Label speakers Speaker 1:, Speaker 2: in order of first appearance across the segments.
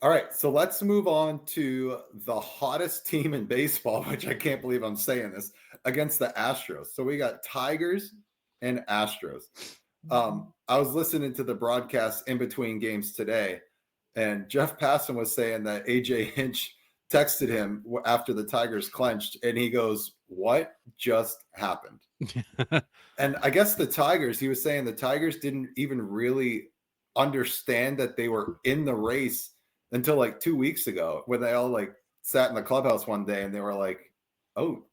Speaker 1: All right, so let's move on to the hottest team in baseball, which I can't believe I'm saying this, against the Astros. So we got Tigers and Astros. I was listening to the broadcast in between games today, and Jeff Passan was saying that AJ Hinch texted him after the Tigers clenched, and he goes, "What just happened?" And I guess he was saying the Tigers didn't even really understand that they were in the race until like 2 weeks ago when they all like sat in the clubhouse one day and they were like, oh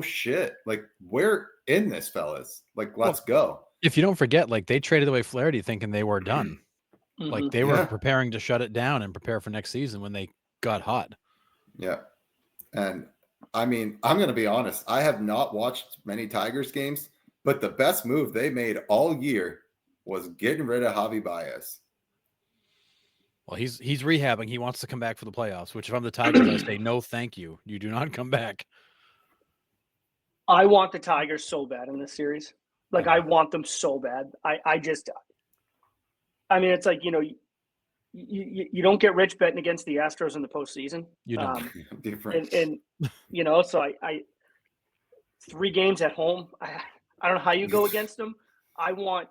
Speaker 1: shit, like we're in this, fellas. Like,
Speaker 2: Well,
Speaker 1: let's go.
Speaker 2: if you don't forget, like they traded away Flaherty thinking they were done. Like they were
Speaker 1: Yeah.
Speaker 2: preparing to shut it down and prepare for next season when they got hot.
Speaker 1: Yeah. And I mean, I'm going to be honest. I have not watched many Tigers games, but the best move they made all year was getting rid of Javi Baez.
Speaker 2: Well, he's rehabbing. He wants to come back for the playoffs, which if I'm the Tigers, I say, no, thank you. You do not come back.
Speaker 3: I want the Tigers so bad in this series. Like, I want them so bad. I mean, it's like, you don't get rich betting against the Astros in the postseason.
Speaker 2: You don't.
Speaker 1: Different.
Speaker 3: And so I 3 games at home. I don't know how you go against them. I want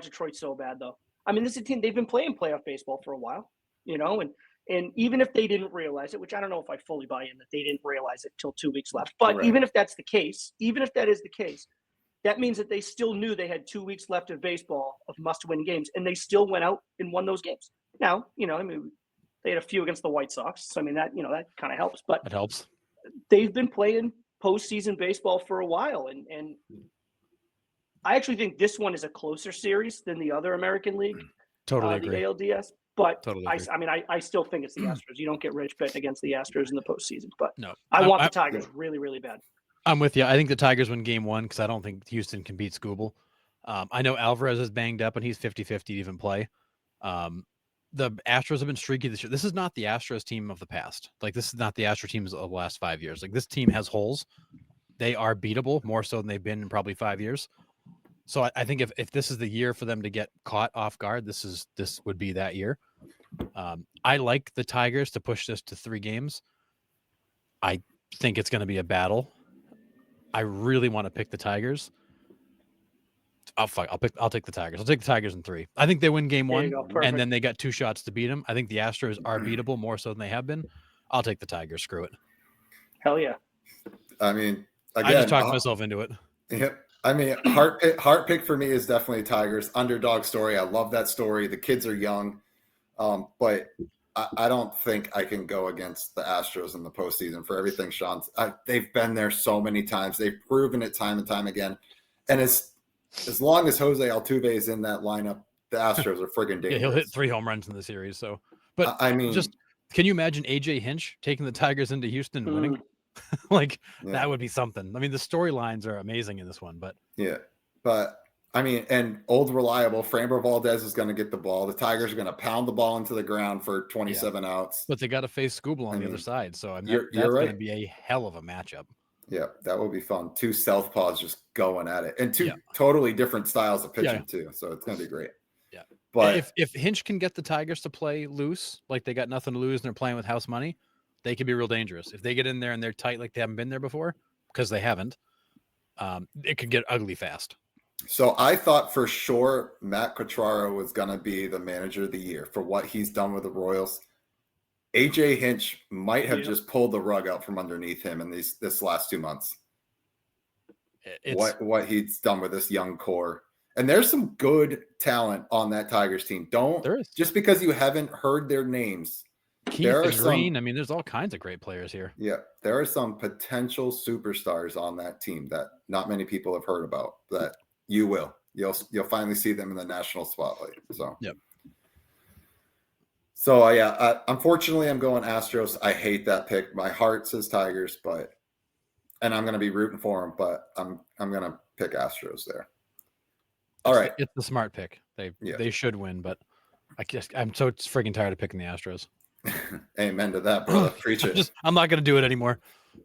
Speaker 3: Detroit so bad, though. I mean, this is a team, they've been playing playoff baseball for a while, and even if they didn't realize it, which I don't know if I fully buy in that they didn't realize it till 2 weeks left. But even if that's the case, even if that is the case, that means that they still knew they had 2 weeks left of baseball of must-win games, and they still went out and won those games. Now, I mean, they had a few against the White Sox, so I mean that kind of helps. But
Speaker 2: it helps.
Speaker 3: They've been playing postseason baseball for a while, and I actually think this one is a closer series than the other American League,
Speaker 2: Totally agree.
Speaker 3: the ALDS. But
Speaker 2: totally
Speaker 3: I still think it's the Astros. You don't get rich betting against the Astros in the postseason. But
Speaker 2: no,
Speaker 3: I want the Tigers really, really bad.
Speaker 2: I'm with you. I think the Tigers win game 1 because I don't think Houston can beat Skubal. I know Alvarez is banged up and he's 50-50 to even play. The Astros have been streaky this year. This is not the Astros team of the past. Like, this is not the Astros teams of the last 5 years. Like, this team has holes. They are beatable more so than they've been in probably 5 years. So I think if this is the year for them to get caught off guard, this would be that year. I like the Tigers to push this to 3 games. I think it's going to be a battle. I really want to pick the Tigers. I'll take the Tigers. I'll take the Tigers in 3. I think they win game 1, and then they got 2 shots to beat them. I think the Astros are beatable more so than they have been. I'll take the Tigers. Screw it.
Speaker 3: Hell yeah.
Speaker 1: I mean, again,
Speaker 2: I just talked myself into it.
Speaker 1: Yep. I mean, heart pick for me is definitely Tigers. Underdog story. I love that story. The kids are young, but I don't think I can go against the Astros in the postseason for everything. They've been there so many times. They've proven it time and time again. And as long as Jose Altuve is in that lineup, the Astros are friggin' dangerous.
Speaker 2: Yeah, he'll hit 3 home runs in the series. So, but
Speaker 1: I mean,
Speaker 2: just can you imagine AJ Hinch taking the Tigers into Houston and winning? That would be something. I mean, the storylines are amazing in this one, but
Speaker 1: I mean, and old reliable Framber Valdez is going to get the ball. The Tigers are going to pound the ball into the ground for 27 outs.
Speaker 2: But they got to face Skubal on the other side, so that's
Speaker 1: right.
Speaker 2: going to be a hell of a matchup.
Speaker 1: Yeah, that will be fun. 2 southpaws just going at it, and 2 totally different styles of pitching too. So it's going to be great.
Speaker 2: Yeah,
Speaker 1: but
Speaker 2: if Hinch can get the Tigers to play loose, like they got nothing to lose and they're playing with house money, they could be real dangerous. If they get in there and they're tight like they haven't been there before, because they haven't, it could get ugly fast.
Speaker 1: So I thought for sure Matt Quatraro was going to be the manager of the year for what he's done with the Royals. AJ Hinch might have just pulled the rug out from underneath him in this last 2 months. What he's done with this young core. And there's some good talent on that Tigers team. Just because you haven't heard their names.
Speaker 2: Keith Green. I mean, there's all kinds of great players here.
Speaker 1: Yeah, there are some potential superstars on that team that not many people have heard about. That you will. You'll finally see them in the national spotlight. So
Speaker 2: yep.
Speaker 1: So unfortunately, I'm going Astros. I hate that pick. My heart says Tigers, and I'm going to be rooting for them, but I'm going to pick Astros there. All right,
Speaker 2: it's the smart pick. They should win, but I'm so friggin' tired of picking the Astros.
Speaker 1: Amen to that, brother. Preach it.
Speaker 2: I'm not going to do it anymore.